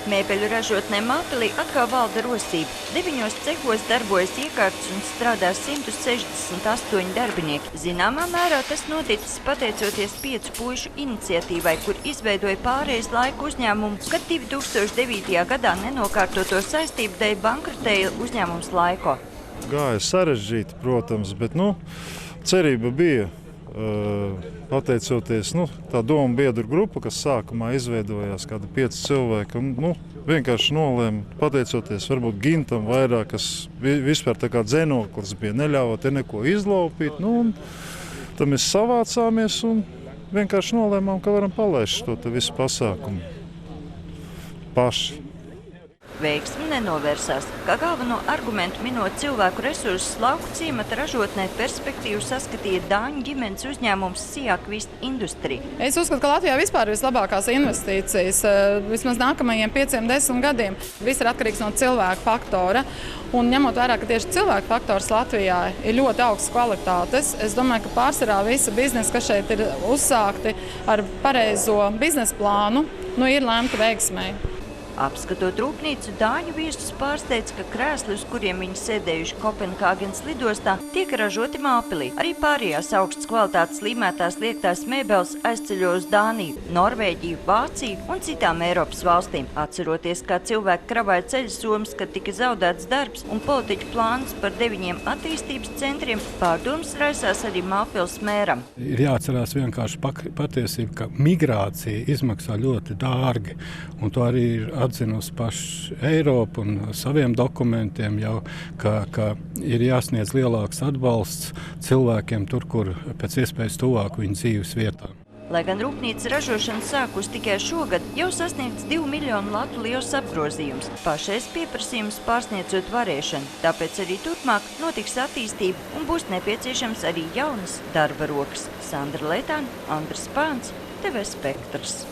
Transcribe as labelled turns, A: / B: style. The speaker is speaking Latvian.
A: Mēbeļu ražotnē Māpilī atkal valda rosība. 9 cehos darbojas iekārtas un strādā 168 darbinieki. Zināmā mērā tas noticis pateicoties 5 puišu iniciatīvai, kur izveidoja pārejas laiku uzņēmumu, kad 2009. gadā nenokārtoto saistību dēļ bankrotēja uzņēmums Laiko.
B: Gāja sarežģīti, protams, bet cerība bija. Pateicoties tā domu biedru grupa, kas sākumā izveidojās kādi 5 cilvēki, vienkārši nolēma, pateicoties varbūt Gintam vairāk, kas vispār tā kā dzenoklis bija, neļāva te neko izlaupīt. Tad mēs savācāmies un vienkārši nolēmām, ka varam palaist to visu pasākumu paši.
A: Veiksmi nenovērsās, kā galveno argumentu minot cilvēku resursus lauku ciemata ražotnē perspektīvu saskatīja Dāņu ģimenes uzņēmums Siakvist Industrija.
C: Es uzskatu, ka Latvijā vispār ir vislabākās investīcijas, vismaz nākamajiem 5-10 gadiem. Viss ir atkarīgs no cilvēku faktora. Un ņemot vērā, ka tieši cilvēku faktors Latvijā ir ļoti augsts kvalitātes, es domāju, ka pārsvarā visa biznesa, kas šeit ir uzsākti ar pareizo biznesa plānu, ir lemta veiksmēji.
A: Apskatot rūpnīcu, Dāņu viesus pārsteidz, ka krēsli, uz kuriem viņi sēdējuši Kopenhāgenes lidostā, tiek ražoti Māpilī. Arī pārējās augstas kvalitātes līmētās liektās mēbeles aizceļo uz Dāniju, Norvēģiju, Vāciju un citām Eiropas valstīm. Atceroties, kā cilvēki kravāja ceļu somas, kad tika zaudēts darbs un politiķu plāns par 9 attīstības centriem, pārdomas raisās arī Māpils mēram.
D: Ir jāatcerās vienkārši patiesība, ka migrācija izmaksā ļoti dārgi, un to arī ir atzinusi paša Eiropa un saviem dokumentiem jau, ka ir jāsniedz lielāks atbalsts cilvēkiem tur, kur pēc iespējas tuvāk viņu dzīves vietām.
A: Lai gan rūpnīcas ražošana sākus tikai šogad, jau sasniegts 2 miljonu latu liels apgrozījums, pašais pieprasījums pārsniedzot varēšanu. Tāpēc arī turpmāk notiks attīstība un būs nepieciešams arī jaunas darba rokas. Sandra Letāna, Andris Pāns, TV Spektrs.